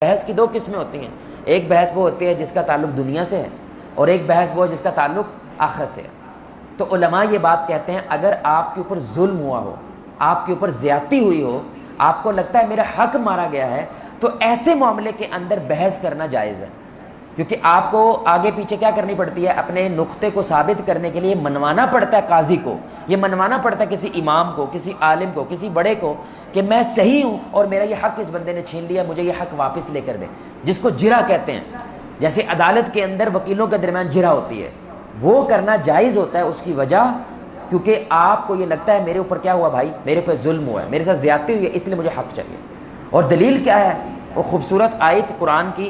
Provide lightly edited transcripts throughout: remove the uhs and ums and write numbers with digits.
بحث کی دو قسمیں ہوتی ہیں. ایک بحث وہ ہوتی ہے جس کا تعلق دنیا سے ہے، اور ایک بحث وہ ہے جس کا تعلق آخرت سے ہے. تو علماء یہ بات کہتے ہیں اگر آپ کے اوپر ظلم ہوا ہو، آپ کے اوپر زیادتی ہوئی ہو، آپ کو لگتا ہے میرا حق مارا گیا ہے، تو ایسے معاملے کے اندر بحث کرنا جائز ہے. کیونکہ آپ کو آگے پیچھے کیا کرنی پڑتی ہے، اپنے نقطے کو ثابت کرنے کے لیے منوانا پڑتا ہے قاضی کو، یہ منوانا پڑتا ہے کسی امام کو، کسی عالم کو، کسی بڑے کو کہ میں صحیح ہوں اور میرا یہ حق اس بندے نے چھین لیا، مجھے یہ حق واپس لے کر دے، جس کو جرا کہتے ہیں. جیسے عدالت کے اندر وکیلوں کے درمیان جرا ہوتی ہے، وہ کرنا جائز ہوتا ہے. اس کی وجہ کیونکہ آپ کو یہ لگتا ہے میرے اوپر کیا ہوا بھائی، میرے پہ ظلم ہوا ہے، میرے ساتھ زیادتی ہوئی ہے، اس لیے مجھے حق چاہیے. اور دلیل کیا ہے، وہ خوبصورت آیت قرآن کی،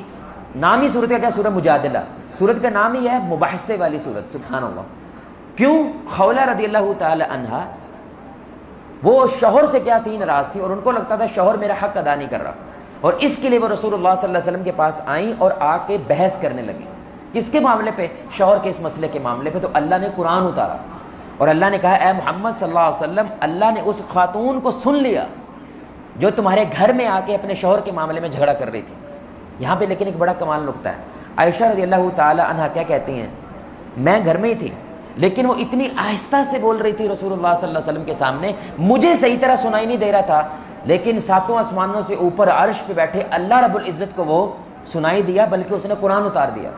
نام ہی صورت کا کیا، سورہ مجادلہ. سورت کا نام ہی ہے مباحثے والی سورت. سبحان اللہ. کیوں؟ خولہ رضی اللہ تعالی عنہا وہ شوہر سے کیا تھی، ناراض تھی، اور ان کو لگتا تھا شوہر میرا حق ادا نہیں کر رہا، اور اس کے لیے وہ رسول اللہ صلی اللہ علیہ وسلم کے پاس آئیں اور آ کے بحث کرنے لگی. کس کے معاملے پہ؟ شوہر کے اس مسئلے کے معاملے پہ. تو اللہ نے قرآن اتارا اور اللہ نے کہا اے محمد صلی اللہ علیہ وسلم، اللہ نے اس خاتون کو سن لیا جو تمہارے گھر میں آ کے اپنے شوہر کے معاملے میں جھگڑا کر رہی تھی. یہاں پہ لیکن ایک بڑا کمال نقطہ ہے. عائشہ رضی اللہ تعالی عنہا کیا کہتی ہیں، میں گھر میں ہی تھی لیکن وہ اتنی آہستہ سے بول رہی تھی رسول اللہ صلی اللہ علیہ وسلم کے سامنے، مجھے صحیح طرح سنائی نہیں دے رہا تھا، لیکن ساتوں آسمانوں سے اوپر عرش پہ بیٹھے اللہ رب العزت کو وہ سنائی دیا، بلکہ اس نے قرآن اتار دیا.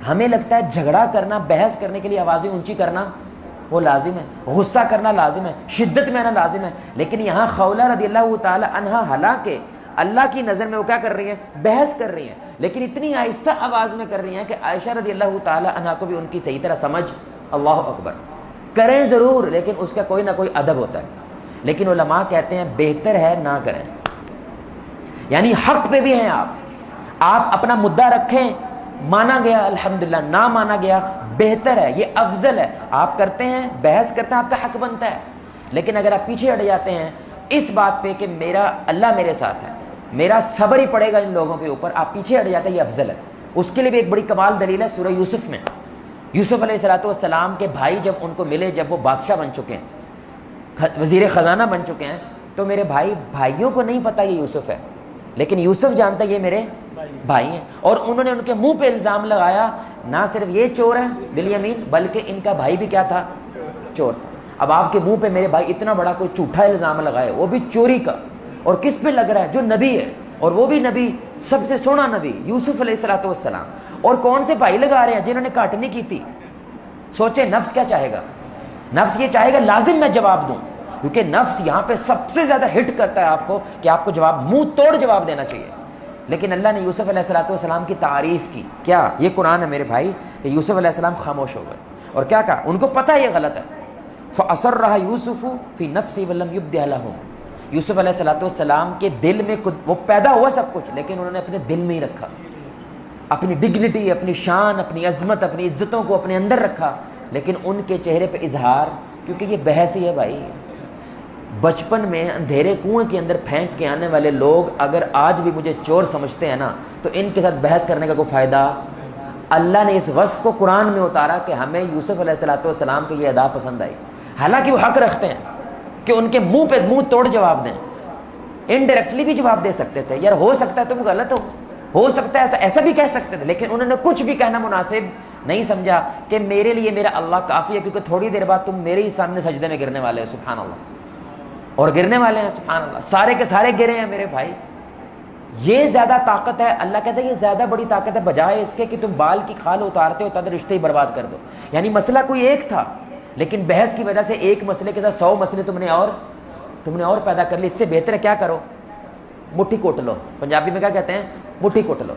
ہمیں لگتا ہے جھگڑا کرنا، بحث کرنے کے لیے آوازیں اونچی کرنا وہ لازم ہے، غصہ کرنا لازم ہے، شدت میں آنا لازم ہے. لیکن یہاں خولہ رضی اللہ تعالی عنہا حالانکہ اللہ کی نظر میں وہ کیا کر رہی ہیں، بحث کر رہی ہیں، لیکن اتنی آہستہ آواز میں کر رہی ہیں کہ عائشہ رضی اللہ تعالی عنہا کو بھی ان کی صحیح طرح سمجھ. اللہ اکبر. کریں ضرور لیکن اس کا کوئی نہ کوئی ادب ہوتا ہے. لیکن علماء کہتے ہیں بہتر ہے نہ کریں. یعنی حق پہ بھی ہیں آپ اپنا مدعا رکھیں، مانا گیا الحمدللہ، نہ مانا گیا بہتر ہے، یہ افضل ہے. آپ کرتے ہیں، بحث کرتے ہیں، آپ کا حق بنتا ہے. لیکن اگر آپ پیچھے ہٹ جاتے ہیں اس بات پہ کہ میرا اللہ میرے ساتھ ہے، میرا صبر ہی پڑے گا ان لوگوں کے اوپر، آپ پیچھے ہٹ جاتے ہیں، یہ افضل ہے. اس کے لیے بھی ایک بڑی کمال دلیل ہے سورہ یوسف میں. یوسف علیہ السلام کے بھائی جب ان کو ملے، جب وہ بادشاہ بن چکے ہیں، وزیر خزانہ بن چکے ہیں، تو میرے بھائیوں کو نہیں پتا یہ یوسف ہے، لیکن یوسف جانتا ہے یہ میرے بھائی ہیں. اور انہوں نے ان کے منہ پہ الزام لگایا، نہ صرف یہ چور ہے بالیمین، بلکہ ان کا بھائی بھی کیا تھا، چور تھا. اب آپ کے منہ پہ میرے بھائی اتنا بڑا کوئی جھوٹا الزام لگائے، وہ بھی چوری کا، اور کس پہ لگ رہا ہے، جو نبی ہے، اور وہ بھی نبی، سب سے سونا نبی یوسف علیہ السلام. اور کون سے بھائی لگا رہے ہیں جنہوں نے کاٹ نہیں کی تھی. سوچے نفس کیا چاہے گا، نفس یہ چاہے گا لازم میں جواب دوں، کیونکہ نفس یہاں پہ سب سے زیادہ ہٹ کرتا ہے آپ کو کہ آپ کو جواب، منہ توڑ جواب دینا چاہیے. لیکن اللہ نے یوسف علیہ السلام کی تعریف کی. کیا؟ یہ قرآن ہے میرے بھائی، کہ یوسف علیہ السلام خاموش ہو گئے اور کیا کہا، ان کو پتہ یہ غلط ہے. فَأَسَرَّهَا يُوسُفُ فِي نَفْسِهِ وَلَمْ يُبْدِهَا لَهُمْ. یوسف علیہ السلام کے دل میں وہ پیدا ہوا سب کچھ، لیکن انہوں نے اپنے دل میں ہی رکھا، اپنی ڈگنیٹی، اپنی شان، اپنی عظمت، اپنی عزتوں کو اپنے اندر رکھا، لیکن ان کے چہرے پہ اظہار، کیونکہ یہ بحث ہی ہے بھائی. بچپن میں اندھیرے کنویں کے اندر پھینک کے آنے والے لوگ اگر آج بھی مجھے چور سمجھتے ہیں نا، تو ان کے ساتھ بحث کرنے کا کوئی فائدہ. اللہ نے اس وصف کو قرآن میں اتارا کہ ہمیں یوسف علیہ السلام کی یہ ادا پسند آئی، حالانکہ وہ حق رکھتے ہیں کہ ان کے منہ پہ منہ توڑ جواب دیں. انڈائریکٹلی بھی جواب دے سکتے تھے، یار ہو سکتا ہے تم غلط ہو سکتا ہے ایسا بھی کہہ سکتے تھے، لیکن انہوں نے کچھ بھی کہنا مناسب نہیں سمجھا کہ میرے لیے میرا اللہ کافی ہے، کیونکہ تھوڑی دیر بعد تم میرے ہی سامنے سجدے میں گرنے والے ہو. سبحان اللہ. اور گرنے والے ہیں، سبحان اللہ، سارے کے سارے گرے ہیں میرے بھائی. یہ زیادہ طاقت ہے. اللہ کہتا ہے یہ زیادہ بڑی طاقت ہے بجائے اس کے کہ تم بال کی کھال اتارتے ہو تد رشتے ہی برباد کر دو. یعنی مسئلہ کوئی ایک تھا، لیکن بحث کی وجہ سے ایک مسئلے کے ساتھ 100 مسئلے تم نے اور پیدا کر لی. اس سے بہتر ہے کیا کرو، مٹھی کوٹ لو. پنجابی میں کیا کہتے ہیں، مٹھی کوٹ لو.